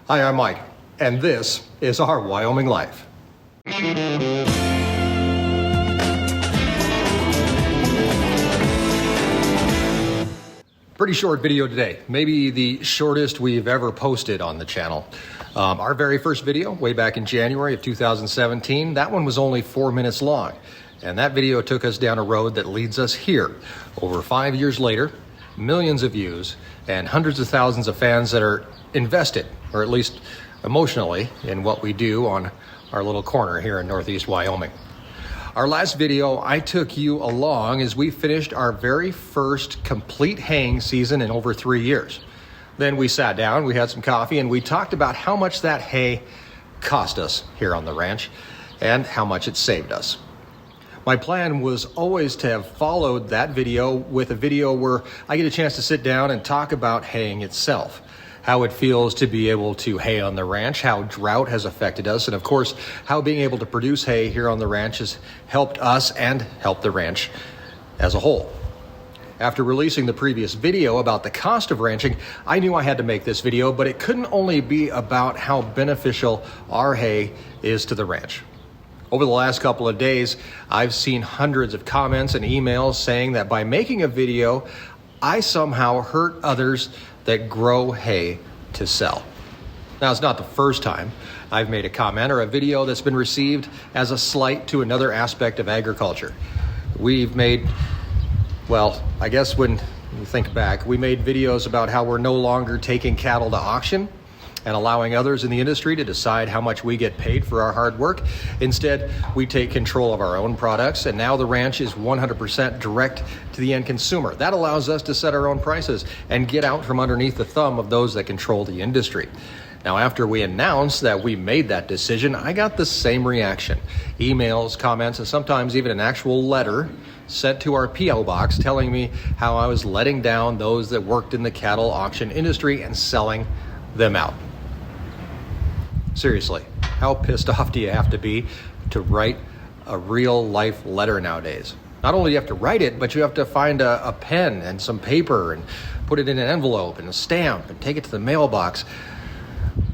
Hi, I'm Mike, and this is Our Wyoming Life. Pretty short video today, maybe the shortest we've ever posted on the channel. Our very first video, way back in January of 2017, that one was only 4 minutes long. And that video took us down a road that leads us here. Over 5 years later, millions of views, and hundreds of thousands of fans that are invested, or at least emotionally, in what we do on our little corner here in Northeast Wyoming. Our last video, I took you along as we finished our very first complete haying season in over 3 years. Then we sat down, we had some coffee, and we talked about how much that hay cost us here on the ranch and how much it saved us. My plan was always to have followed that video with a video where I get a chance to sit down and talk about haying itself, how it feels to be able to hay on the ranch, how drought has affected us, and of course, how being able to produce hay here on the ranch has helped us and helped the ranch as a whole. After releasing the previous video about the cost of ranching, I knew I had to make this video, but it couldn't only be about how beneficial our hay is to the ranch. Over the last couple of days, I've seen hundreds of comments and emails saying that by making a video, I somehow hurt others that grow hay to sell. Now, it's not the first time I've made a comment or a video that's been received as a slight to another aspect of agriculture. We've made, well, I guess when you think back, we made videos about how we're no longer taking cattle to auction and allowing others in the industry to decide how much we get paid for our hard work. Instead, we take control of our own products, and now the ranch is 100% direct to the end consumer. That allows us to set our own prices and get out from underneath the thumb of those that control the industry. Now, after we announced that we made that decision, I got the same reaction. Emails, comments, and sometimes even an actual letter sent to our P.O. box telling me how I was letting down those that worked in the cattle auction industry and selling them out. Seriously, how pissed off do you have to be to write a real life letter nowadays? Not only do you have to write it, but you have to find a pen and some paper and put it in an envelope and a stamp and take it to the mailbox.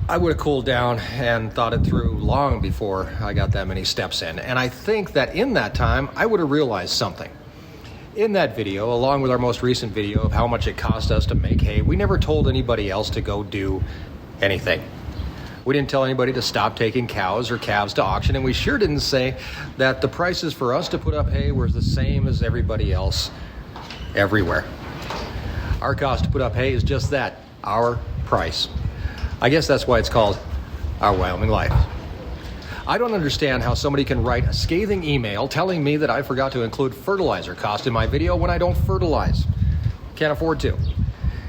I would have cooled down and thought it through long before I got that many steps in. And I think that in that time, I would have realized something. In that video, along with our most recent video of how much it cost us to make hay, we never told anybody else to go do anything. We didn't tell anybody to stop taking cows or calves to auction, and we sure didn't say that the prices for us to put up hay were the same as everybody else everywhere. Our cost to put up hay is just that, our price. I guess that's why it's called Our Wyoming Life. I don't understand how somebody can write a scathing email telling me that I forgot to include fertilizer cost in my video when I don't fertilize. Can't afford to.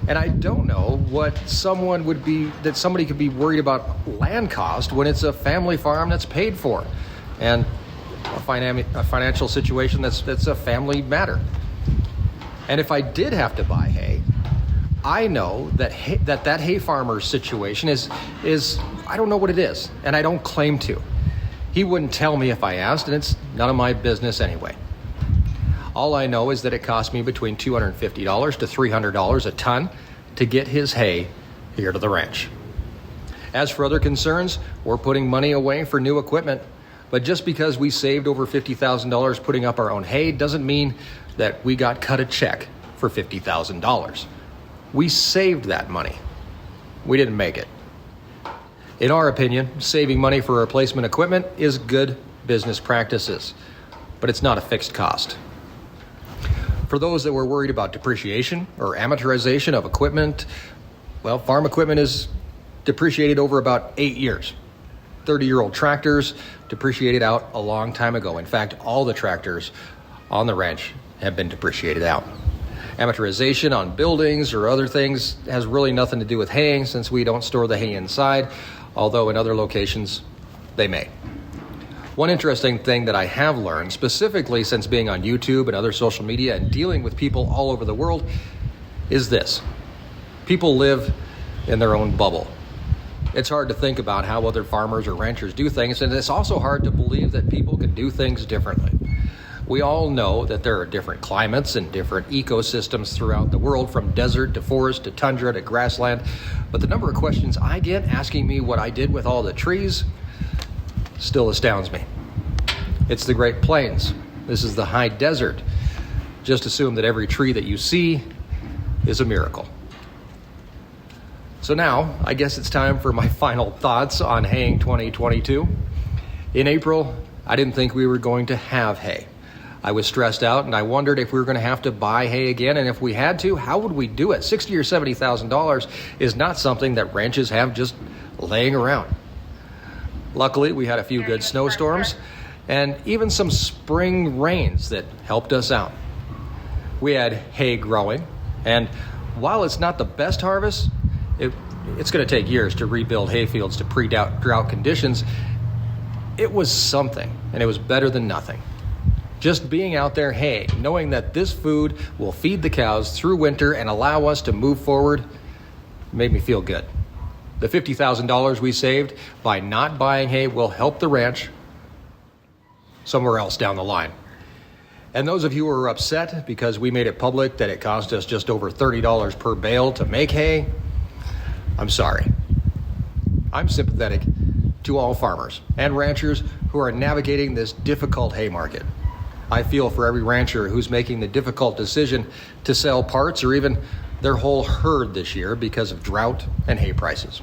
And I don't know what somebody could be worried about land cost when it's a family farm that's paid for and a financial situation that's a family matter. And if I did have to buy hay, I know that hay farmer's situation is I don't know what it is, and I don't claim to. He wouldn't tell me if I asked, and it's none of my business anyway. All I know is that it cost me between $250 to $300 a ton to get his hay here to the ranch. As for other concerns, we're putting money away for new equipment, but just because we saved over $50,000 putting up our own hay doesn't mean that we got cut a check for $50,000. We saved that money. We didn't make it. In our opinion, saving money for replacement equipment is good business practices, but it's not a fixed cost. For those that were worried about depreciation or amortization of equipment, well, farm equipment is depreciated over about 8 years. 30-year-old tractors depreciated out a long time ago. In fact, all the tractors on the ranch have been depreciated out. Amortization on buildings or other things has really nothing to do with haying since we don't store the hay inside, although in other locations they may. One interesting thing that I have learned, specifically since being on YouTube and other social media and dealing with people all over the world, is this. People live in their own bubble. It's hard to think about how other farmers or ranchers do things, and it's also hard to believe that people can do things differently. We all know that there are different climates and different ecosystems throughout the world, from desert to forest to tundra to grassland. But the number of questions I get asking me what I did with all the trees still astounds me. It's the Great Plains. This is the high desert. Just assume that every tree that you see is a miracle. So now, I guess it's time for my final thoughts on haying 2022. In April, I didn't think we were going to have hay. I was stressed out and I wondered if we were going to have to buy hay again, and if we had to, how would we do it? $60,000 or $70,000 is not something that ranches have just laying around. Luckily, we had a few good snowstorms and even some spring rains that helped us out. We had hay growing, and while it's not the best harvest, it's going to take years to rebuild hayfields to pre-drought conditions. It was something, and it was better than nothing. Just being out there haying, knowing that this food will feed the cows through winter and allow us to move forward, made me feel good. The $50,000 we saved by not buying hay will help the ranch somewhere else down the line. And those of you who are upset because we made it public that it cost us just over $30 per bale to make hay, I'm sorry. I'm sympathetic to all farmers and ranchers who are navigating this difficult hay market. I feel for every rancher who's making the difficult decision to sell parts or even their whole herd this year because of drought and hay prices.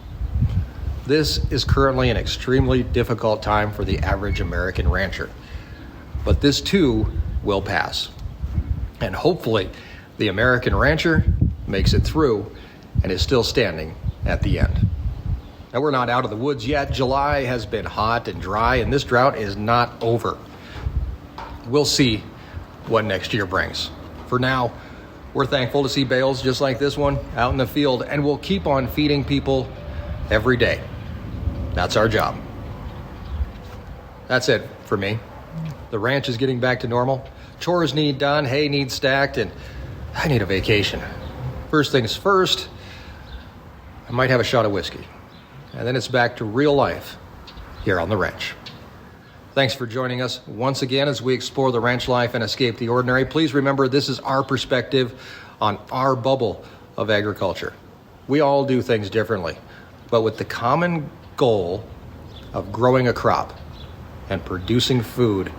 This is currently an extremely difficult time for the average American rancher. But this too will pass. And hopefully the American rancher makes it through and is still standing at the end. Now, we're not out of the woods yet. July has been hot and dry, and this drought is not over. We'll see what next year brings. For now, we're thankful to see bales just like this one out in the field, and we'll keep on feeding people every day. That's our job. That's it for me. The ranch is getting back to normal. Chores need done, hay needs stacked, and I need a vacation. First things first, I might have a shot of whiskey. And then it's back to real life here on the ranch. Thanks for joining us once again as we explore the ranch life and escape the ordinary. Please remember, this is our perspective on our bubble of agriculture. We all do things differently, but with the common goal of growing a crop and producing food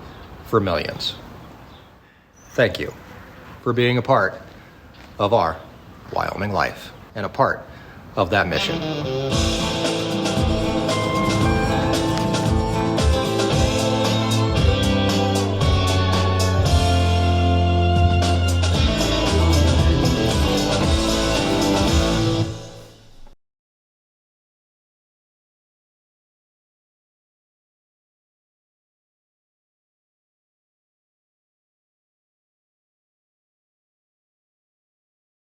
for millions. Thank you for being a part of our Wyoming life and a part of that mission.